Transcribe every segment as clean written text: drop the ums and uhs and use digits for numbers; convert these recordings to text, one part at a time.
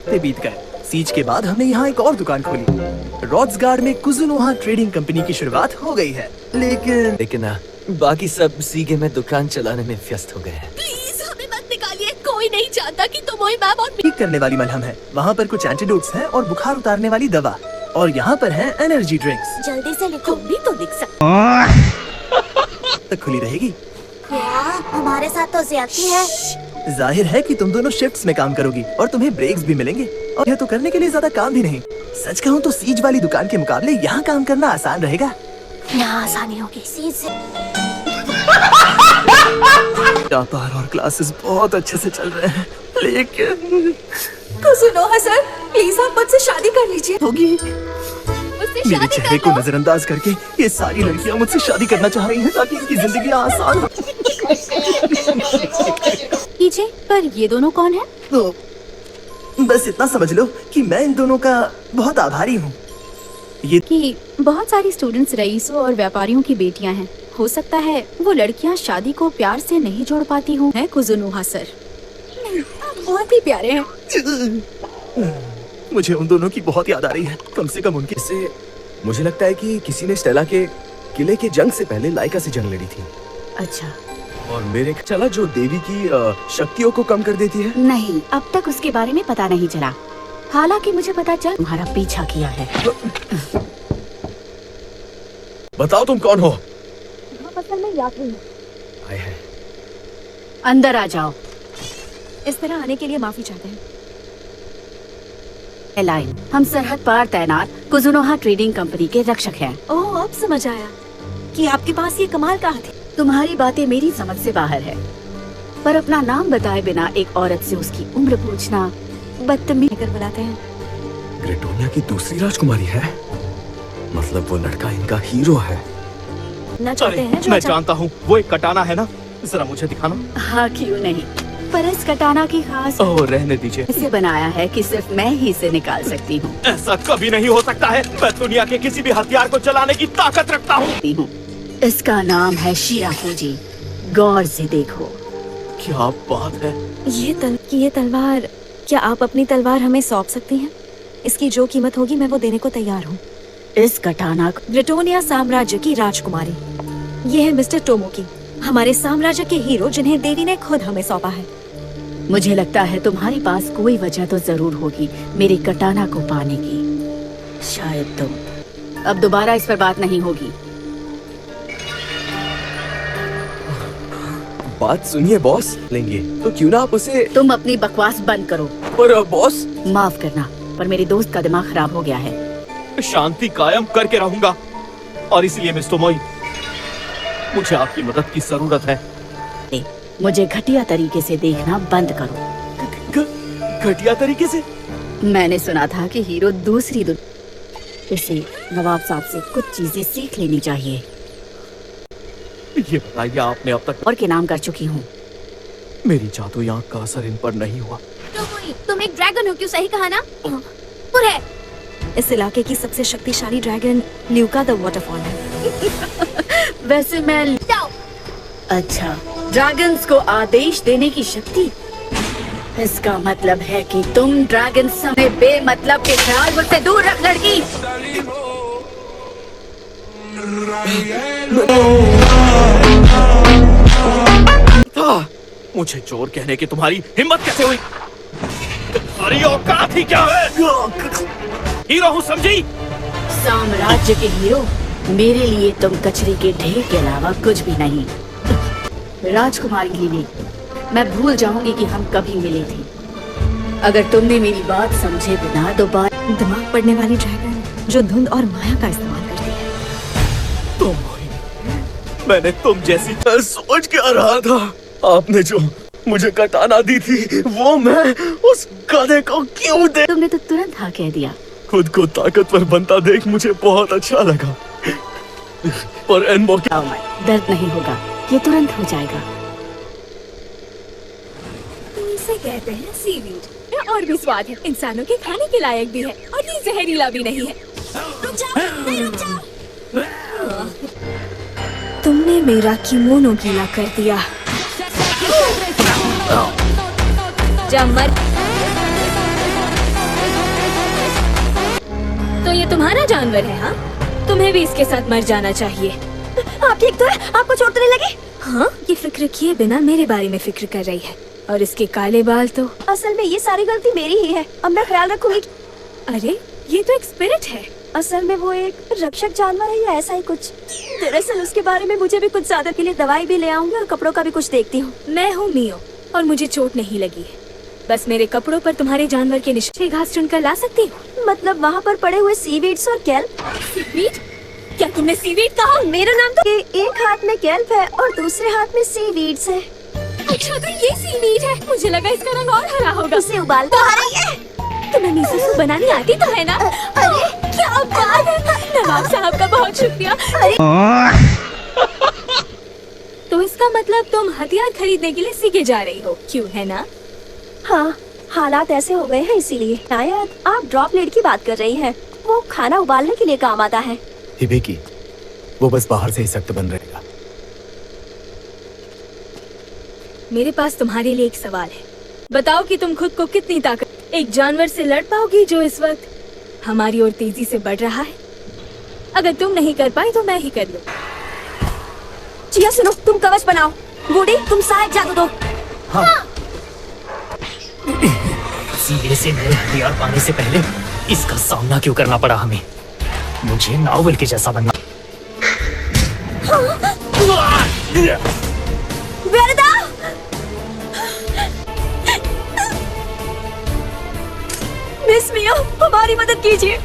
बीत गए। सीज के बाद हमने यहाँ एक और दुकान खोली। रॉड्सगार्ड में कुजुनोहा ट्रेडिंग कंपनी की शुरुआत हो गई है, लेकिन बाकी सब सीगे में दुकान चलाने में व्यस्त हो गए हैं। प्लीज हमें मत निकालिए, कोई नहीं जानता कि तुम वही मैम और ठीक करने वाली मलहम है, वहाँ पर कुछ एंटीडोट्स हैं और बुखार उतारने वाली दवा, और यहाँ पर है एनर्जी ड्रिंक्स। जल्दी से लिखो भी तो लिख सकते तक खुली रहेगी। हमारे साथ तो ज्यादती है। जाहिर है कि तुम दोनों शिफ्ट्स में काम करोगी और तुम्हें ब्रेक्स भी मिलेंगे, और यह तो करने के लिए ज्यादा काम भी नहीं। सच कहूँ तो सीज वाली दुकान के मुकाबले यहाँ काम करना आसान रहेगा। यहाँ आसानी होगी। सीज से व्यापार और क्लासेस बहुत अच्छे से चल रहे हैं, लेकिन कुजुनोहा सर, प्लीज आप मुझसे शादी कर लीजिए। होगी। मुझसे मेरे शादी चेहरे कर को लो। नजरअंदाज करके ये सारी लड़कियाँ मुझसे शादी करना चाह रही हैं ताकि इनकी जिंदगी आसान हो। पीछे पर ये दोनों कौन है? तो बस इतना समझ लो कि मैं इन दोनों का बहुत आभारी हूँ। कि बहुत सारी स्टूडेंट्स रईसों और व्यापारियों की बेटियां हैं। हो सकता है वो लड़कियां शादी को प्यार से नहीं जोड़ पाती हूँ। है कुजुनोहा सर? नहीं, आप बहुत ही प्यारे हैं। मुझे उन दोनों की बहुत याद आ रही है, कम से कम उनकी इससे मुझे लगता है कि किसी ने स्टेला के किले के जंग से पहले लाइका से जंग लड़ी थी। अच्छा। और मेरे चला जो देवी की शक्तियों को कम कर देती है। नहीं, अब तक उसके बारे में पता नहीं चला। हालांकि मुझे पता चल तुम्हारा पीछा किया है। बताओ तुम कौन हो? में याद नहीं। आए हैं। अंदर आ जाओ। इस तरह आने के लिए माफी चाहते हैं। एलाइन, हम सरहद पार तैनात कुजुनोहा ट्रेडिंग कंपनी के रक्षक हैं। ओह, अब समझ आया कि आपके पास ये कमाल कहाँ थी। तुम्हारी बातें मेरी समझ से बाहर है, पर अपना नाम बताए बिना एक औरत से उसकी उम्र पूछना बदतमीज कर बुलाते हैं। ग्रेटोनिया की दूसरी राजकुमारी है, मतलब वो लड़का इनका हीरो है। ना चाहते हैं जो मैं जानता हूँ, वो एक कटाना है ना, जरा मुझे दिखाना। हाँ, क्यों नहीं, पर इस कटाना की खास ओह, रहने दीजिए। इसे बनाया है कि सिर्फ मैं ही इसे निकाल सकती हूँ। ऐसा कभी नहीं हो सकता है। मैं दुनिया के किसी भी हथियार को चलाने की ताकत रखता हूँ। इसका नाम है शिराफूजी। गौर से देखो। क्या बात है। ये तलवार, क्या आप अपनी तलवार हमें सौंप सकती हैं? इसकी जो कीमत होगी मैं वो देने को तैयार हूँ। इस कटाना को ब्रिटोनिया साम्राज्य की राजकुमारी, ये है मिस्टर टोमोकी, हमारे साम्राज्य के हीरो जिन्हें देवी ने खुद हमें सौंपा है। मुझे लगता है तुम्हारे पास कोई वजह तो जरूर होगी मेरे कटाना को पाने की। शायद तुम अब दोबारा इस पर बात नहीं होगी। बात सुनिए बॉस, लेंगे तो क्यों ना आप उसे। तुम अपनी बकवास बंद करो। पर बॉस, माफ करना, पर मेरे दोस्त का दिमाग खराब हो गया है। शांति कायम करके रहूंगा, और इसलिए मिस्टर मोई, मुझे आपकी मदद की जरूरत है। मुझे घटिया तरीके से देखना बंद करो। घटिया तरीके से? मैंने सुना था कि हीरो दूसरी इसे नवाब साहब से कुछ चीजें सीख लेनी चाहिए। ये बताइए, आपने अब तक और के नाम कर चुकी हूँ। मेरी जादू आंख का असर इन पर नहीं हुआ। तुम एक ड्रैगन हो, क्यों सही कहा ना? पर है। इस इलाके की सबसे शक्तिशाली ड्रैगन ल्यूका द वाटरफॉल है। वैसे मैं अच्छा, ड्रैगन्स को आदेश देने की शक्ति। इसका मतलब है कि तुम ड्रैगन समय बेमतलब के ख्याल मुझसे दूर रख लड़की। मुझे चोर कहने की तुम्हारी हिम्मत कैसे हुई? तुम्हारी औकात ही क्या है? हीरो हूँ, समझी? साम्राज्य के हीरो, मेरे लिए तुम कचरे के ढेर के अलावा कुछ भी नहीं। राजकुमारी लिली, मैं भूल जाऊंगी कि हम कभी मिले थे अगर तुमने मेरी बात समझे बिना दोबारा। दिमाग पड़ने वाली ड्रैगन जो धुंध और माया का इस्तेमाल करती है। तुम, मैंने तुम जैसी सोच क्या रहा था। आपने जो मुझे कटाना दी थी, वो मैं उस गधे को क्यों दे? तुमने तो तुरंत हाँ कह दिया। खुद को ताकतवर बनता देख मुझे बहुत अच्छा लगा, पर इन मौके दर्द नहीं होगा, ये तुरंत हो जाएगा। इसे कहते हैं सीवीड। और भी स्वाद है, इंसानों के खाने के लायक भी है, और ये जहरीला भी नहीं है। रुक जाओ। तुमने मेरा किमोनो गीला कर दिया। तुम्हारा जानवर है? हाँ, तुम्हें भी इसके साथ मर जाना चाहिए। आप ठीक तो है? आपको चोट तो नहीं लगी? हाँ, ये फिक्र किए बिना मेरे बारे में फिक्र कर रही है, और इसके काले बाल तो। असल में ये सारी गलती मेरी ही है, अब मैं ख्याल रखूंगी। अरे ये तो एक स्पिरिट है। असल में वो एक रक्षक जानवर है या ऐसा ही कुछ। दरअसल उसके बारे में मुझे भी कुछ ज्यादा के लिए दवाई भी ले आऊंगी और कपड़ों का भी कुछ देखती हूँ। मैं हूँ मियो और मुझे चोट नहीं लगी है। बस मेरे कपड़ों पर तुम्हारे जानवर के निशान घास चुनकर ला सकती हूँ। मतलब वहाँ पर पड़े हुए सीवीड्स और केल्प। सीवीड? क्या तुमने सीवीड कहा? मेरा नाम तो एक हाथ में केल्प है और दूसरे हाथ में सीवीड्स है। अच्छा तो ये सीवीड है, मुझे लगा इसका रंग और हरा होगा। इसे उबाल तो आ रही है। तुम्हें मिसो सूप बनानी आती तो है ना? अरे क्या बात है, नवाब साहब का बहुत शुक्रिया। तो इसका मतलब तुम हथियार खरीदने के लिए सीखे जा रही हो, क्यों है ना? हाँ, हालात ऐसे हो गए हैं इसीलिए। शायद आप ड्रॉप लेड की बात कर रही हैं। वो खाना उबालने के लिए काम आता है। हिबेकी, वो बस बाहर से ही सख्त बन रहेगा। मेरे पास तुम्हारे लिए एक सवाल है। बताओ कि तुम खुद को कितनी ताकत एक जानवर से लड़ पाओगी जो इस वक्त हमारी ओर तेजी से बढ़ रहा है? अगर तुम नहीं कर पाई तो मैं ही कर लूं। चिया सुनो, तुम कवच बनाओ। बूढ़ी, तुम सहायक जादू दो। हाँ। सीधे से नए हथियार पाने से पहले इसका सामना क्यों करना पड़ा हमें? मुझे नावल के जैसा बनना। वेरदा! मिस मियो, हमारी मदद कीजिए।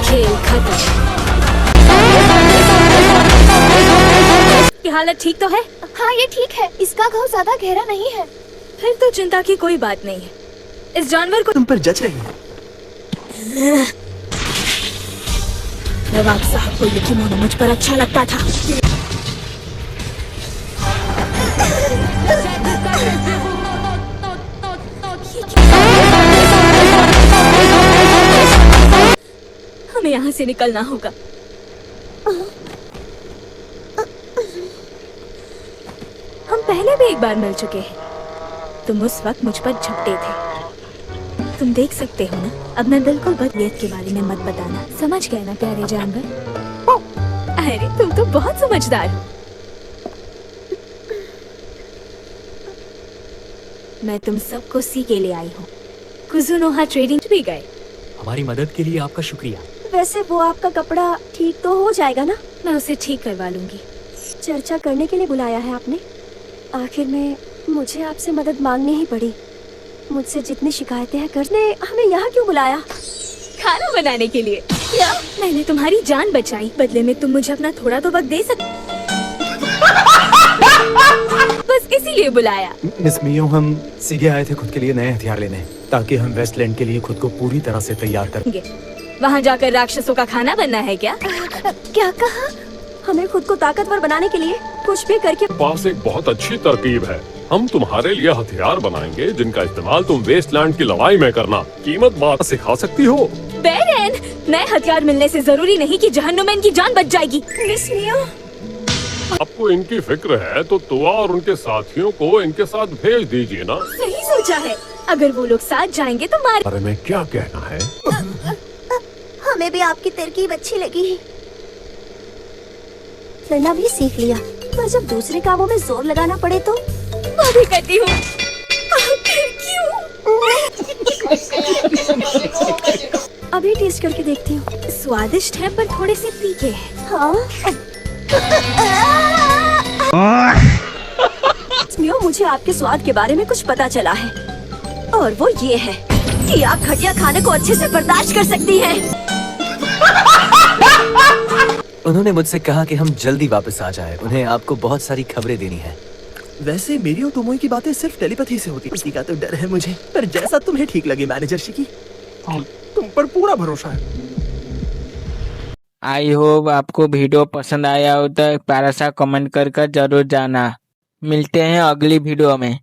खेल खत्म। की हालत ठीक तो है? हाँ, ये ठीक है। इसका घाव ज्यादा गहरा नहीं है। फिर तो चिंता की कोई बात नहीं है। इस जानवर को तुम पर जच रही है। नवाब साहब को ये किमोनो मुझ पर अच्छा लगता था। हमें यहाँ से निकलना होगा। हम पहले भी एक बार मिल चुके हैं। तुम उस वक्त मुझ पर झपटे थे। तुम देख सकते हो ना, अब मैं बिल्कुल बदलियत के बारे में मत बताना, समझ गए ना प्यारे जानवर? अरे तुम तो बहुत समझदार हो। मैं तुम सबको सीखे ले आई हूँ। कुजुनोहा ट्रेडिंग भी गए। हमारी मदद के लिए आपका शुक्रिया। वैसे वो आपका कपड़ा ठीक तो हो जाएगा ना? मैं उसे ठीक करवा लूंगी। चर्चा करने के लिए बुलाया है आपने? आखिर में मुझे आपसे मदद मांगनी ही पड़ी। मुझसे जितनी शिकायतें हैं करने हमें यहाँ क्यों बुलाया? खाना बनाने के लिए। क्या? मैंने तुम्हारी जान बचाई, बदले में तुम मुझे अपना थोड़ा तो वक्त दे सकते। बस इसीलिए बुलाया। मिस मियो, हम सीधे आए थे खुद के लिए नए हथियार लेने, ताकि हम वेस्टलैंड के लिए खुद को पूरी तरह से तैयार कर। वहाँ जाकर राक्षसों का खाना बनना है क्या? क्या कहा? हमें खुद को ताकतवर बनाने के लिए कुछ भी करके। पास एक बहुत अच्छी तरकीब है। हम तुम्हारे लिए हथियार बनाएंगे जिनका इस्तेमाल तुम वेस्टलैंड की लड़ाई में करना। कीमत बात सिखा सकती हो। बेरेन, नए हथियार मिलने से जरूरी नहीं कि जहन्नुम में इनकी जान बच जाएगी। मिस मियो, आपको इनकी फिक्र है तो तुआ और उनके साथियों को इनके साथ भेज दीजिए ना। सही सोचा है। अगर वो लोग साथ जाएंगे तो मार। बारे में क्या कहना है? हमें भी आपकी तरकीब अच्छी लगी। लड़ना भी सीख लिया, पर जब दूसरे कामों में जोर लगाना पड़े तो अभी करती हूँ। क्यों? अभी टेस्ट करके देखती हूँ। स्वादिष्ट है पर थोड़े से तीखे हैं। हाँ। मियो, मुझे आपके स्वाद के बारे में कुछ पता चला है, और वो ये है कि आप घटिया खाने को अच्छे से बर्दाश्त कर सकती हैं। उन्होंने मुझसे कहा कि हम जल्दी वापस आ जाएं। उन्हें आपको बहुत सारी खबरें देनी है। वैसे मेरी और तुमोई की बातें सिर्फ टेलीपैथी से होती। उसी का तो डर है मुझे, पर जैसा तुम्हें ठीक लगे मैनेजर शिकी, तुम पर पूरा भरोसा है। आई होप आपको वीडियो पसंद आया हो तो एक प्यारा सा कमेंट कर जरूर जाना। मिलते हैं अगली वीडियो में।